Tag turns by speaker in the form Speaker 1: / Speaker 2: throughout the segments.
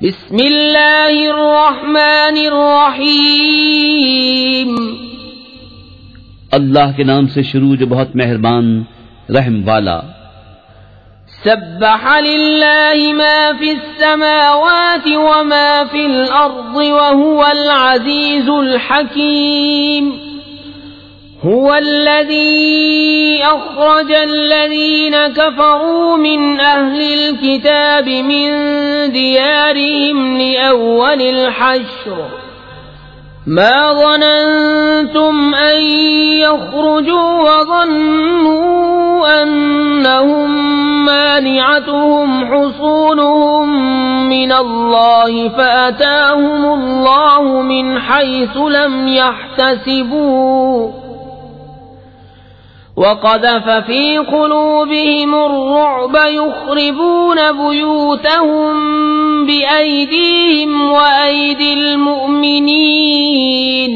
Speaker 1: بسم اللہ الرحمن الرحیم،
Speaker 2: اللہ کے نام سے شروع جو بہت مہربان رحم والا۔
Speaker 1: سبح للہ ما فی السماوات وما فی الارض وهو العزیز الحکیم۔ هو الذي أخرج الذين كفروا من أهل الكتاب من ديارهم لأول الحشر ما ظننتم أن يخرجوا وظنوا أنهم مانعتهم حصونهم من الله فأتاهم الله من حيث لم يحتسبوا وقذف في قلوبهم الرعب يخربون بيوتهم بأيديهم وأيدي المؤمنين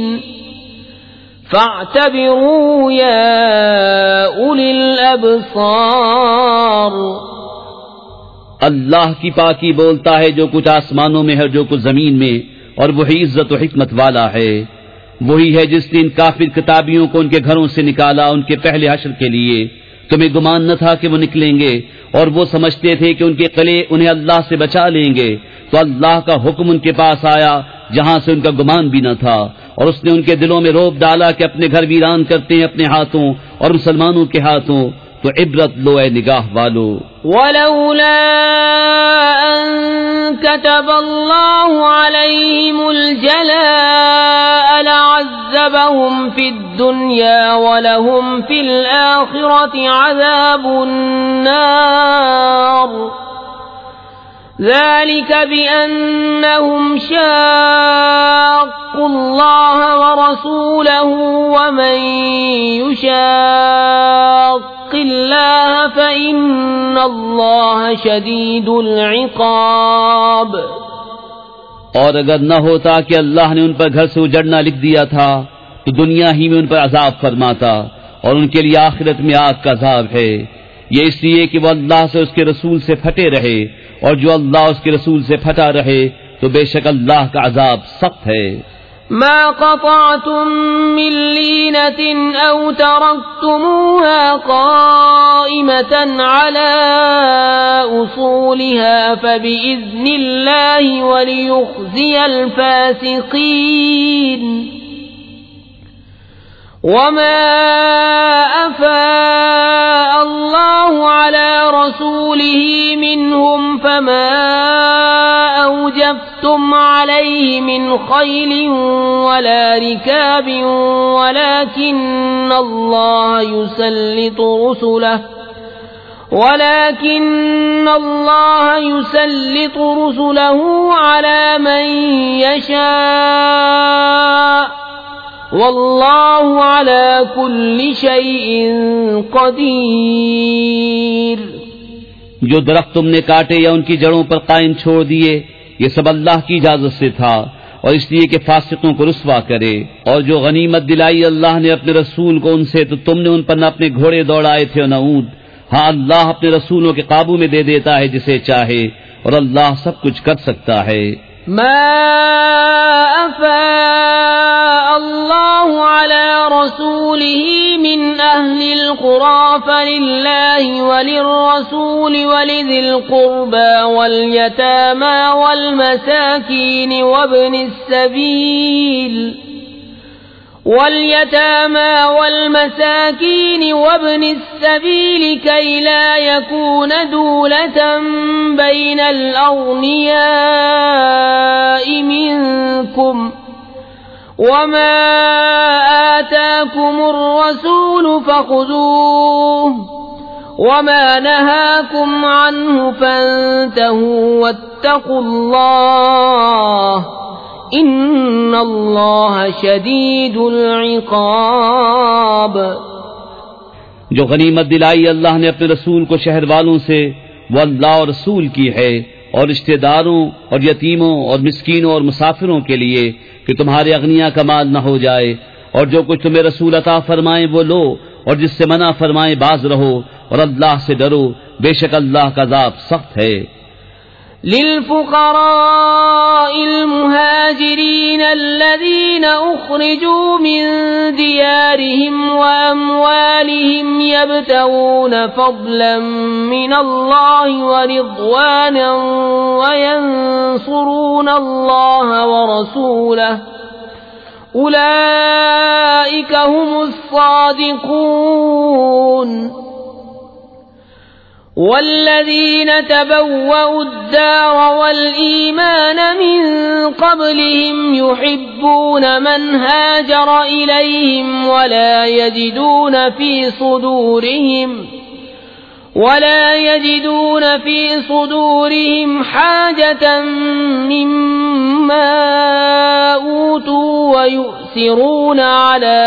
Speaker 1: فاعتبروا يا أولي الأبصار۔
Speaker 2: اللہ کی پاکی بولتا ہے جو کچھ آسمانوں میں ہے جو کچھ زمین میں، اور وہی عزت و حکمت والا ہے۔ وہی ہے جس نے ان کافر کتابیوں کو ان کے گھروں سے نکالا ان کے پہلے حشر کے لیے۔ تمہیں گمان نہ تھا کہ وہ نکلیں گے، اور وہ سمجھتے تھے کہ ان کے قلعے انہیں اللہ سے بچا لیں گے، تو اللہ کا حکم ان کے پاس آیا جہاں سے ان کا گمان بھی نہ تھا، اور اس نے ان کے دلوں میں رعب ڈالا کہ اپنے گھر ویران کرتے ہیں اپنے ہاتھوں اور مسلمانوں کے ہاتھوں۔ تو عبرت لو اے نگاہ والو۔
Speaker 1: ولولا ان كتب الله عليهم الجلاء لعذبهم في الدنيا ولهم في الآخرة عذاب النار ذلك بأنهم شاقوا الله ورسوله ومن يشاق الله فإن الله شديد العقاب۔
Speaker 2: اور اگر نہ ہوتا کہ اللہ نے ان پر گھر سے اجڑنا لکھ دیا تھا تو دنیا ہی میں ان پر عذاب فرماتا، اور ان کے لیے آخرت میں آگ کا عذاب ہے۔ یہ اس لیے کہ وہ اللہ سے اس کے رسول سے پھٹے رہے، اور جو اللہ اس کے رسول سے پھٹا رہے تو بے شک اللہ کا عذاب سخت ہے۔
Speaker 1: ما قطعتم من لينة أو تركتموها قائمة على أصولها فبإذن الله وليخزي الفاسقين۔ وما أفاء الله على رسوله منهم فما أوجفتم عليه من خيل ولا ركاب ولكن الله يسلط رسله على من يشاء واللہ علی کل شیء قدیر۔
Speaker 2: جو درخت تم نے کاٹے یا ان کی جڑوں پر قائم چھوڑ دیے یہ سب اللہ کی اجازت سے تھا، اور اس لیے کہ فاسقوں کو رسوا کرے۔ اور جو غنیمت دلائی اللہ نے اپنے رسول کو ان سے تو تم نے ان پر نہ اپنے گھوڑے دوڑائے تھے اور نہ اونٹ۔ ہاں اللہ اپنے رسولوں کے قابو میں دے دیتا ہے جسے چاہے، اور اللہ سب کچھ کر سکتا ہے۔
Speaker 1: ما أفاء الله على رسوله من أهل القرى فلله وللرسول ولذي القربى واليتامى والمساكين وابن السبيل كي لا يكون دولة بين الأغنياء منكم وما آتاكم الرسول فخذوه وما نهاكم عنه فانتهوا واتقوا الله ان اللہ شدید العقاب۔
Speaker 2: جو غنیمت دلائی اللہ نے اپنے رسول کو شہر والوں سے وہ اللہ اور رسول کی ہے، اور رشتہ داروں اور یتیموں اور مسکینوں اور مسافروں کے لیے کہ تمہارے اغنیاء کا مال نہ ہو جائے، اور جو کچھ تمہیں رسول عطا فرمائیں وہ لو، اور جس سے منع فرمائیں باز رہو، اور اللہ سے ڈرو، بے شک اللہ کا عذاب سخت ہے۔
Speaker 1: للفقراء المهاجرين الذين أخرجوا من ديارهم وأموالهم يبتغون فضلا من الله ورضوانا وينصرون الله ورسوله أولئك هم الصادقون والذين تبوأوا الدار والإيمان من قبلهم يحبون من هاجر إليهم ولا يجدون في صدورهم حاجة مما أوتوا ويؤثرون على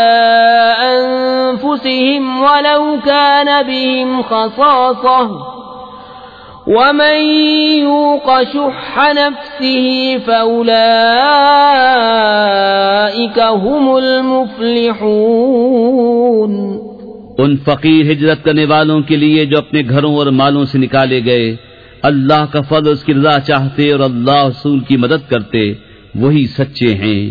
Speaker 1: أنفسهم ولو كان بهم خصاصة ومن يوق شح نفسه فأولئك هم المفلحون.
Speaker 2: ان فقیر ہجرت کرنے والوں کے لیے جو اپنے گھروں اور مالوں سے نکالے گئے اللہ کا فضل اس کی رضا چاہتے اور اللہ رسول کی مدد کرتے وہی سچے ہیں.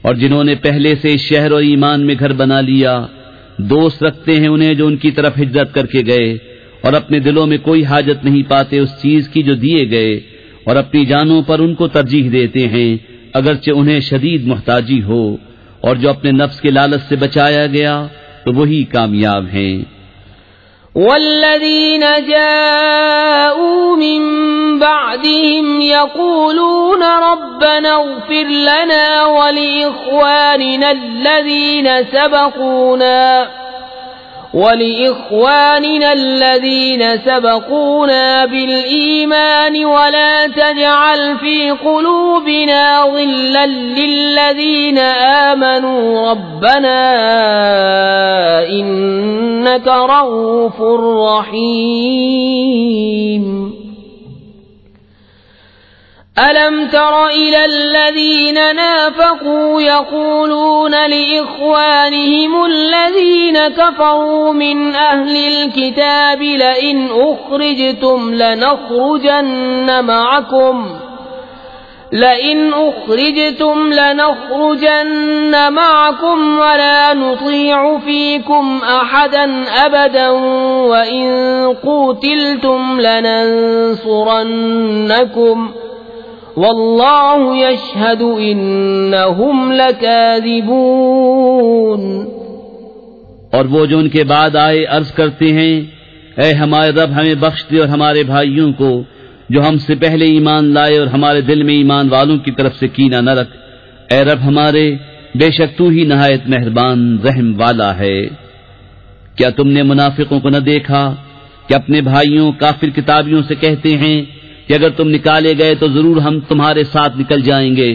Speaker 2: اور جنہوں نے پہلے سے شہر اور ایمان میں گھر بنا لیا دوست رکھتے ہیں انہیں جو ان کی طرف ہجرت کر کے گئے اور اپنے دلوں میں کوئی حاجت نہیں پاتے اس چیز کی جو دیے گئے اور اپنی جانوں پر ان کو ترجیح دیتے ہیں اگرچہ انہیں شدید محتاجی ہو. اور جو اپنے نفس کے لالچ سے بچایا گیا تو وہی کامیاب ہیں.
Speaker 1: والذین جاءوا من بعدهم يقولون ربنا اغفر لنا ولإخواننا الذين سبقونا بالإيمان ولا تجعل في قلوبنا غلا للذين آمنوا ربنا إنك رؤوف رحيم. ألم تر إلى الذين نافقوا يقولون لإخوانهم الذين كفروا من أهل الكتاب لئن أخرجتم لنخرجن معكم ولا نطيع فيكم أحدا أبدا وإن قوتلتم لننصرنكم واللہ یشہد انہم لکاذبون.
Speaker 2: اور وہ جو ان کے بعد آئے عرض کرتے ہیں اے ہمارے رب ہمیں بخش دے اور ہمارے بھائیوں کو جو ہم سے پہلے ایمان لائے اور ہمارے دل میں ایمان والوں کی طرف سے کینہ نہ رکھ. اے رب ہمارے بے شک تو ہی نہایت مہربان رحم والا ہے. کیا تم نے منافقوں کو نہ دیکھا کہ اپنے بھائیوں کافر کتابیوں سے کہتے ہیں کہ اگر تم نکالے گئے تو ضرور ہم تمہارے ساتھ نکل جائیں گے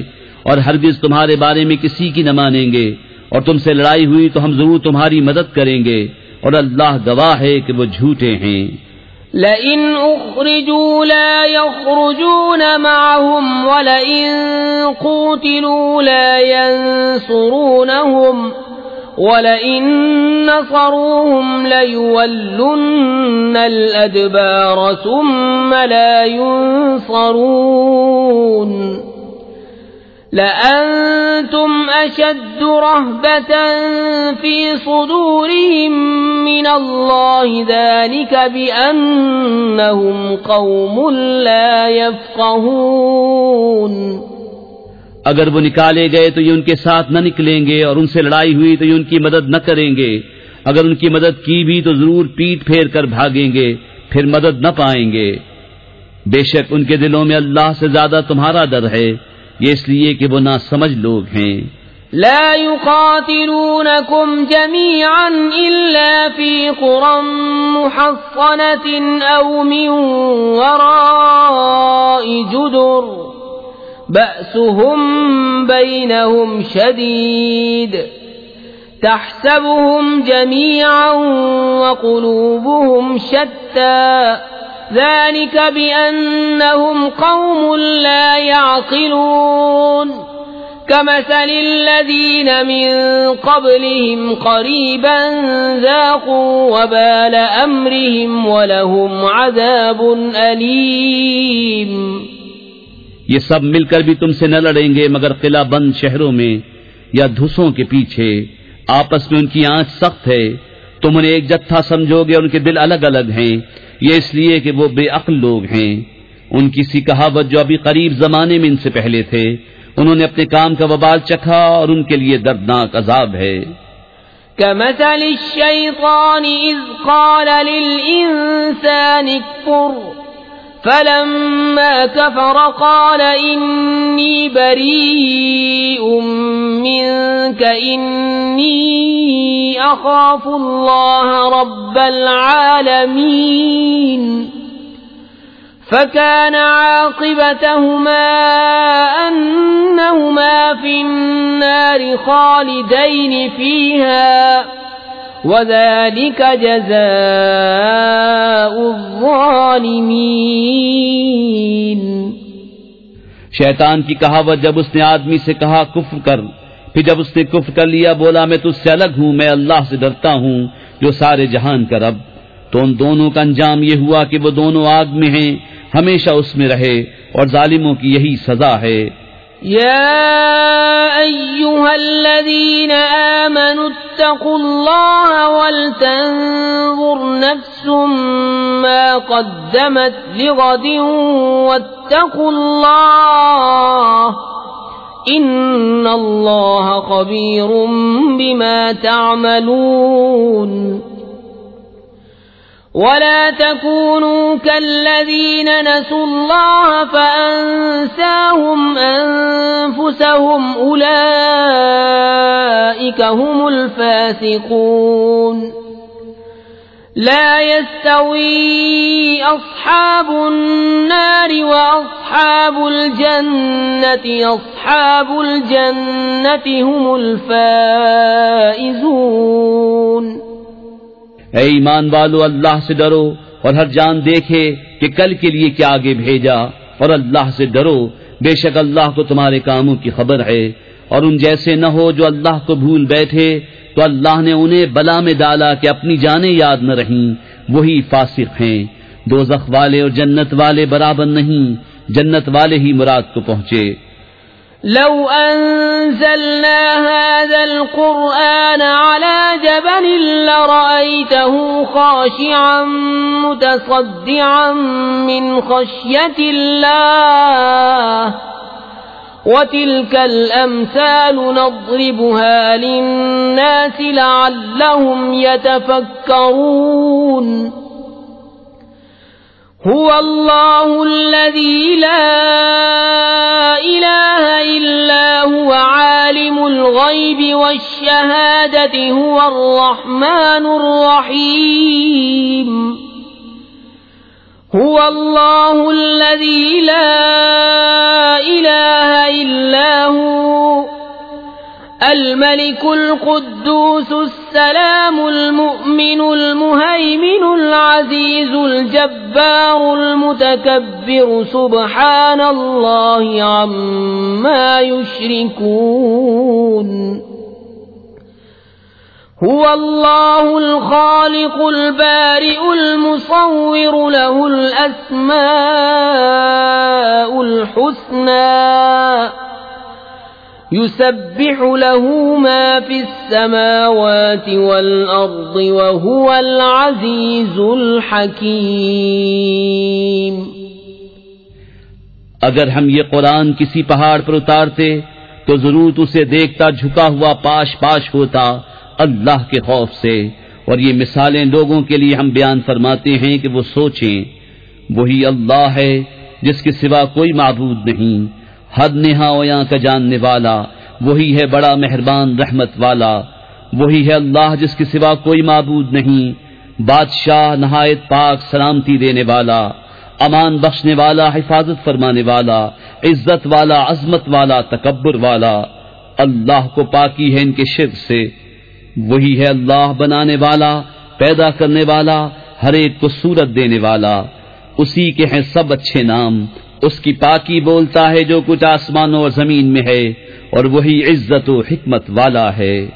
Speaker 2: اور ہرگز تمہارے بارے میں کسی کی نہ مانیں گے اور تم سے لڑائی ہوئی تو ہم ضرور تمہاری مدد کریں گے اور اللہ گواہ ہے کہ وہ جھوٹے ہیں.
Speaker 1: لئن اخرجوا لا يخرجون معهم ولئن قوتلوا لا ينصرونهم وَلَئِن نَّصَرُوهُمْ لَيُوَلُّنَّ الْأَدْبَارَ ثُمَّ لَا يُنصَرُونَ. لَأَنتُمْ أَشَدُّ رَهْبَةً فِي صُدُورِهِم مِّنَ اللَّهِ ذَلِكَ بِأَنَّهُمْ قَوْمٌ لَّا يَفْقَهُونَ.
Speaker 2: اگر وہ نکالے گئے تو یہ ان کے ساتھ نہ نکلیں گے اور ان سے لڑائی ہوئی تو یہ ان کی مدد نہ کریں گے. اگر ان کی مدد کی بھی تو ضرور پیٹ پھیر کر بھاگیں گے پھر مدد نہ پائیں گے. بے شک ان کے دلوں میں اللہ سے زیادہ تمہارا ڈر ہے یہ اس لیے کہ وہ ناسمجھ لوگ ہیں.
Speaker 1: لا يقاتلونكم جميعا إلا في قرى محصنة أو من وراء جدر بأسهم بينهم شديد تحسبهم جميعا وقلوبهم شتى ذلك بأنهم قوم لا يعقلون. كمثل الذين من قبلهم قريبا ذاقوا وبال أمرهم ولهم عذاب أليم.
Speaker 2: یہ سب مل کر بھی تم سے نہ لڑیں گے مگر قلعہ بند شہروں میں یا دھسوں کے پیچھے، آپس میں ان کی آنچ سخت ہے. تم انہیں ایک جتھا سمجھو گے، ان کے دل الگ الگ ہیں، یہ اس لیے کہ وہ بے عقل لوگ ہیں. ان کی سی کہاوت جو ابھی قریب زمانے میں ان سے پہلے تھے، انہوں نے اپنے کام کا وبال چکھا اور ان کے لیے دردناک عذاب ہے.
Speaker 1: كمثل الشيطان إذ قال للإنسان اكفر فلما كفر قال إني بريء منك إني أخاف الله رب العالمين. فكان عاقبتهما أنهما في النار خالدين فيها وذلك جزاء الظالمين.
Speaker 2: شیطان کی کہاوت جب اس نے آدمی سے کہا کفر کر، پھر جب اس نے کفر کر لیا بولا میں تجھ سے الگ ہوں، میں اللہ سے ڈرتا ہوں جو سارے جہان کا رب، تو ان دونوں کا انجام یہ ہوا کہ وہ دونوں آگ میں ہیں، ہمیشہ اس میں رہے، اور ظالموں کی یہی سزا ہے.
Speaker 1: يا أيها الذين آمنوا اتقوا الله ولتنظر نفس ما قدمت لغد واتقوا الله إن الله خبير بما تعملون. ولا تكونوا كالذين نسوا الله فأنساهم أنفسهم أولئك هم الفاسقون. لا يستوي أصحاب النار وأصحاب الجنة أصحاب الجنة هم الفائزون.
Speaker 2: اے ایمان والو، اللہ سے ڈرو اور ہر جان دیکھے کہ کل کے لیے کیا آگے بھیجا، اور اللہ سے ڈرو، بے شک اللہ کو تمہارے کاموں کی خبر ہے. اور ان جیسے نہ ہو جو اللہ کو بھول بیٹھے تو اللہ نے انہیں بلا میں ڈالا کہ اپنی جانیں یاد نہ رہیں، وہی فاسق ہیں. دوزخ والے اور جنت والے برابر نہیں، جنت والے ہی مراد کو پہنچے.
Speaker 1: لو أنزلنا هذا القرآن على جبل لرأيته خاشعا متصدعا من خشية الله وتلك الأمثال نضربها للناس لعلهم يتفكرون. هو الله الذي لا إله إلا هو عالم الغيب والشهادة هو الرحمن الرحيم. هو الله الذي لا إله إلا هو الملك القدوس السلام المؤمن المهيمن العزيز الجبار المتكبر سبحان الله عما يشركون. هو الله الخالق البارئ المصور له الأسماء الحسنى يسبح له ما في السماوات والأرض وهو العزيز الحكيم.
Speaker 2: اگر ہم یہ قرآن کسی پہاڑ پر اتارتے تو ضرور اسے دیکھتا جھکا ہوا پاش پاش ہوتا اللہ کے خوف سے. اور یہ مثالیں لوگوں کے لیے ہم بیان فرماتے ہیں کہ وہ سوچیں. وہی اللہ ہے جس کے سوا کوئی معبود نہیں، حد نہایاں کا جاننے والا، وہی ہے بڑا مہربان رحمت والا. وہی ہے اللہ جس کے سوا کوئی معبود نہیں، بادشاہ نہایت پاک سلامتی دینے والا، امان بخشنے والا، حفاظت فرمانے والا، عزت والا، عظمت والا، تکبر والا. اللہ کو پاکی ہے ان کے شرک سے. وہی ہے اللہ بنانے والا، پیدا کرنے والا، ہر ایک کو صورت دینے والا. اسی کے ہیں سب اچھے نام. اس کی پاکی بولتا ہے جو کچھ آسمانوں اور زمین میں ہے، اور وہی عزت و حکمت والا ہے۔